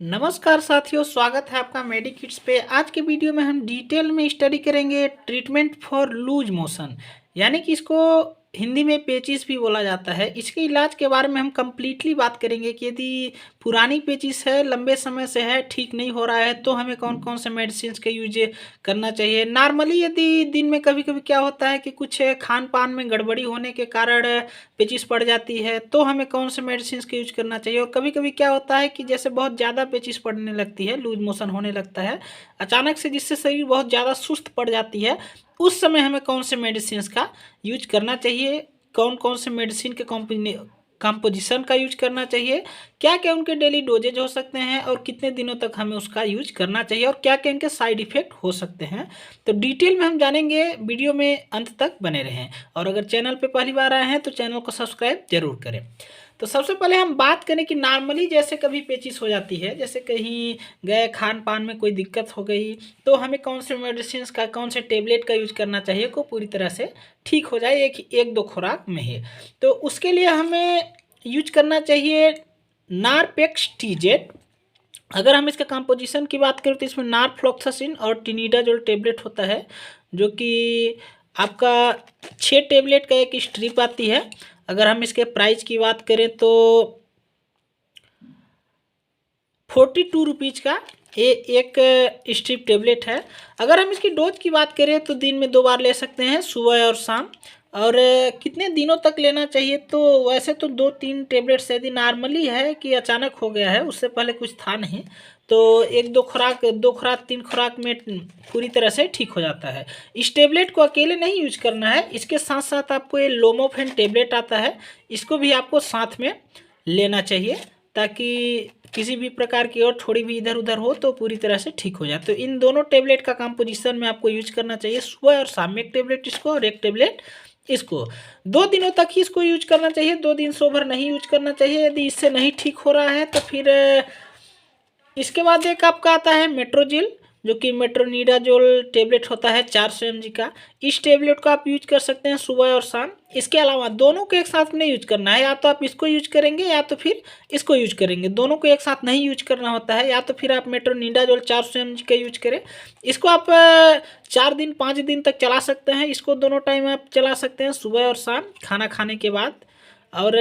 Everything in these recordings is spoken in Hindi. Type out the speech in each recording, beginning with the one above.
नमस्कार साथियों, स्वागत है आपका मेडिकिट्स पे। आज के वीडियो में हम डिटेल में स्टडी करेंगे ट्रीटमेंट फॉर लूज मोशन, यानी कि इसको हिंदी में पेचिस भी बोला जाता है। इसके इलाज के बारे में हम कंप्लीटली बात करेंगे कि यदि पुरानी पेचिस है, लंबे समय से है, ठीक नहीं हो रहा है, तो हमें कौन कौन से मेडिसिन का यूज करना चाहिए। नॉर्मली यदि दिन में कभी कभी क्या होता है कि कुछ खान पान में गड़बड़ी होने के कारण पेचिस पड़ जाती है, तो हमें कौन से मेडिसिन का यूज करना चाहिए। और कभी कभी क्या होता है कि जैसे बहुत ज़्यादा पेचिस पड़ने लगती है, लूज मोशन होने लगता है अचानक से, जिससे शरीर बहुत ज़्यादा सुस्त पड़ जाती है, उस समय हमें कौन से मेडिसिन का यूज करना चाहिए, कौन कौन से मेडिसिन के कंपोजिशन का यूज करना चाहिए, क्या क्या उनके डेली डोजेज हो सकते हैं और कितने दिनों तक हमें उसका यूज करना चाहिए और क्या क्या इनके साइड इफेक्ट हो सकते हैं। तो डिटेल में हम जानेंगे, वीडियो में अंत तक बने रहें। और अगर चैनल पे पहली बार आए हैं तो चैनल को सब्सक्राइब जरूर करें। तो सबसे पहले हम बात करें कि नॉर्मली जैसे कभी पेचिस हो जाती है, जैसे कहीं गए, खान पान में कोई दिक्कत हो गई, तो हमें कौन से मेडिसिन का, कौन से टेबलेट का यूज करना चाहिए को पूरी तरह से ठीक हो जाए एक दो खुराक में ही। तो उसके लिए हमें यूज करना चाहिए नारपेक्सटीजेट। अगर हम इसका कंपोजिशन की बात करें तो इसमें नारफ्लॉक्सासिन और टिनिडाजोल टेबलेट होता है, जो कि आपका 6 टेबलेट का एक स्ट्रिप आती है। अगर हम इसके प्राइस की बात करें तो 42 रुपीज़ का एक स्ट्रिप टेबलेट है। अगर हम इसकी डोज की बात करें तो दिन में 2 बार ले सकते हैं, सुबह और शाम। और कितने दिनों तक लेना चाहिए, तो वैसे तो 2-3 टेबलेट्स यदि नॉर्मली है कि अचानक हो गया है, उससे पहले कुछ था नहीं, तो एक दो खुराक, 2 खुराक 3 खुराक में पूरी तरह से ठीक हो जाता है। इस टेबलेट को अकेले नहीं यूज करना है, इसके साथ साथ आपको ये लोमोफेन टेबलेट आता है, इसको भी आपको साथ में लेना चाहिए, ताकि किसी भी प्रकार की और थोड़ी भी इधर उधर हो तो पूरी तरह से ठीक हो जाए। तो इन दोनों टेबलेट का कंपोजिशन में आपको यूज करना चाहिए, सुबह और शाम में एक टेबलेट इसको और एक टेबलेट इसको। 2 दिनों तक ही इसको यूज करना चाहिए, 2 दिन सो भर नहीं यूज करना चाहिए। यदि इससे नहीं ठीक हो रहा है तो फिर इसके बाद एक आपका आता है मेट्रोजिल, जो कि मेट्रोनिडाजोल टेबलेट होता है 400 mg का। इस टेबलेट को आप यूज कर सकते हैं सुबह और शाम। इसके अलावा दोनों को एक साथ नहीं यूज करना है, या तो आप इसको यूज करेंगे या तो फिर इसको यूज करेंगे, दोनों को एक साथ नहीं यूज करना होता है। या तो फिर आप मेट्रोनिडाजोल 400 mg का यूज करें, इसको आप 4 दिन 5 दिन तक चला सकते हैं। इसको दोनों टाइम आप चला सकते हैं, सुबह और शाम, खाना खाने के बाद। और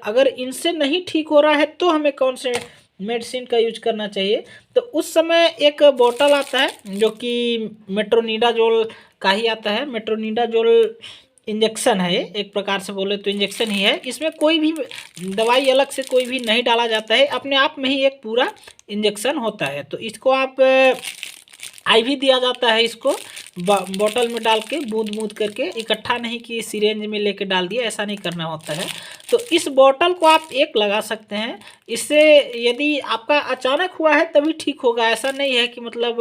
अगर इनसे नहीं ठीक हो रहा है तो हमें कौन से मेडिसिन का यूज करना चाहिए, तो उस समय एक बोतल आता है जो कि मेट्रोनिडाजोल का ही आता है। मेट्रोनिडाजोल इंजेक्शन है, ये एक प्रकार से बोले तो इंजेक्शन ही है। इसमें कोई भी दवाई अलग से कोई भी नहीं डाला जाता है, अपने आप में ही एक पूरा इंजेक्शन होता है। तो इसको आप आईवी दिया जाता है, इसको बोतल में डाल के बूंद बूंद करके, इकट्ठा नहीं कि सिरेंज में लेके डाल दिया, ऐसा नहीं करना होता है। तो इस बोतल को आप एक लगा सकते हैं। इससे यदि आपका अचानक हुआ है तभी ठीक होगा, ऐसा नहीं है कि मतलब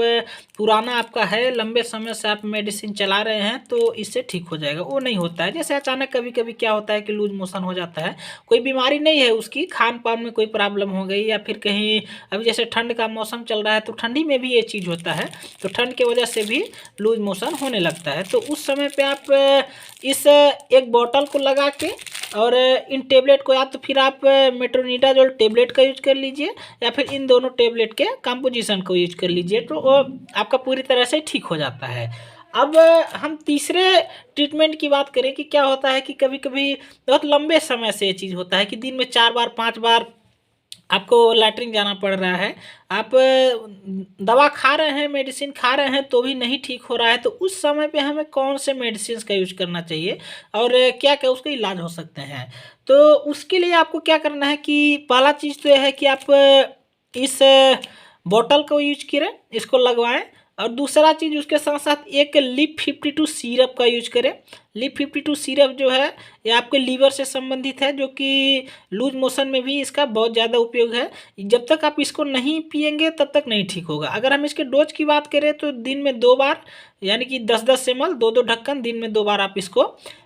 पुराना आपका है, लंबे समय से आप मेडिसिन चला रहे हैं तो इससे ठीक हो जाएगा, वो नहीं होता है। जैसे अचानक कभी कभी क्या होता है कि लूज मोशन हो जाता है, कोई बीमारी नहीं है उसकी, खान पान में कोई प्रॉब्लम हो गई, या फिर कहीं अभी जैसे ठंड का मौसम चल रहा है तो ठंडी में भी ये चीज़ होता है, तो ठंड की वजह से भी लूज मोशन होने लगता है। तो उस समय पे आप इस एक बोतल को लगा के और इन टेबलेट को, या तो फिर आप मेट्रोनिडाजोल टेबलेट का यूज कर लीजिए या फिर इन दोनों टेबलेट के कंपोजिशन को यूज कर लीजिए, तो वो आपका पूरी तरह से ठीक हो जाता है। अब हम तीसरे ट्रीटमेंट की बात करें कि क्या होता है कि कभी कभी बहुत लंबे समय से ये चीज़ होता है कि दिन में 4 बार 5 बार आपको लैट्रिन जाना पड़ रहा है, आप दवा खा रहे हैं, मेडिसिन खा रहे हैं, तो भी नहीं ठीक हो रहा है, तो उस समय पे हमें कौन से मेडिसिन का यूज करना चाहिए और क्या क्या उसके इलाज हो सकते हैं। तो उसके लिए आपको क्या करना है कि पहला चीज़ तो यह है कि आप इस बोतल को यूज करें, इसको लगवाएं। और दूसरा चीज़ उसके साथ साथ एक लिप 52 सिरप का यूज करें। लिप 52 सिरप जो है ये आपके लीवर से संबंधित है, जो कि लूज मोशन में भी इसका बहुत ज़्यादा उपयोग है। जब तक आप इसको नहीं पिएंगे तब तक नहीं ठीक होगा। अगर हम इसके डोज की बात करें तो दिन में 2 बार, यानी कि 10-10 ml, 2-2 ढक्कन, दिन में 2 बार आप इसको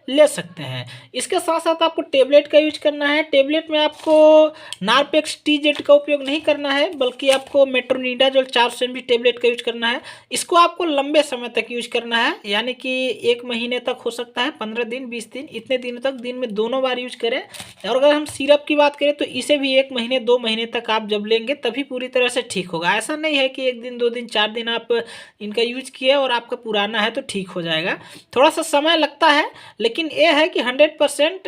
ले सकते हैं। इसके साथ साथ आपको टेबलेट का यूज करना है। टेबलेट में आपको नारपेक्सटीजेट का उपयोग नहीं करना है, बल्कि आपको मेट्रोनिडाजोल 400 mg टेबलेट का यूज करना है। इसको आपको लंबे समय तक यूज करना है, यानी कि 1 महीने तक हो सकता सकता है 15 दिन 20 दिन, इतने दिनों तक दिन में दोनों बार यूज करें। और अगर हम सिरप की बात करें तो इसे भी 1 महीने 2 महीने तक आप जब लेंगे तभी पूरी तरह से ठीक होगा। ऐसा नहीं है कि 1 दिन 2 दिन 4 दिन आप इनका यूज किए और आपका पुराना है तो ठीक हो जाएगा। थोड़ा सा समय लगता है, लेकिन ये है कि 100%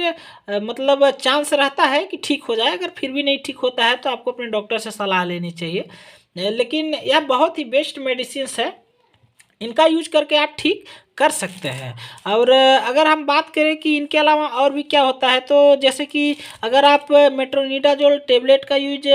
मतलब चांस रहता है कि ठीक हो जाए। अगर फिर भी नहीं ठीक होता है तो आपको अपने डॉक्टर से सलाह लेनी चाहिए। लेकिन यह बहुत ही बेस्ट मेडिसिन्स है, इनका यूज करके आप ठीक कर सकते हैं। और अगर हम बात करें कि इनके अलावा और भी क्या होता है, तो जैसे कि अगर आप मेट्रोनिडाजोल टेबलेट का यूज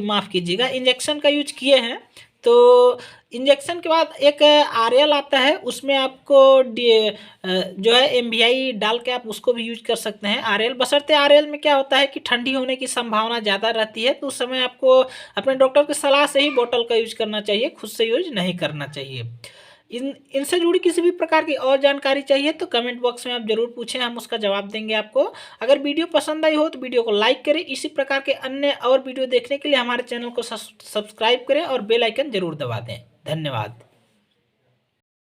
माफ़ कीजिएगा, इंजेक्शन का यूज किए हैं, तो इंजेक्शन के बाद एक आरएल आता है, उसमें आपको जो है एमवीआई डाल के आप उसको भी यूज कर सकते हैं आरएल। बशर्ते आरएल में क्या होता है कि ठंडी होने की संभावना ज़्यादा रहती है, तो उस समय आपको अपने डॉक्टर की सलाह से ही बोतल का यूज करना चाहिए, खुद से यूज नहीं करना चाहिए। इनसे जुड़ी किसी भी प्रकार की और जानकारी चाहिए तो कमेंट बॉक्स में आप जरूर पूछें, हम उसका जवाब देंगे आपको। अगर वीडियो पसंद आई हो तो वीडियो को लाइक करें। इसी प्रकार के अन्य और वीडियो देखने के लिए हमारे चैनल को सब्सक्राइब करें और बेल आइकन जरूर दबा दें। धन्यवाद।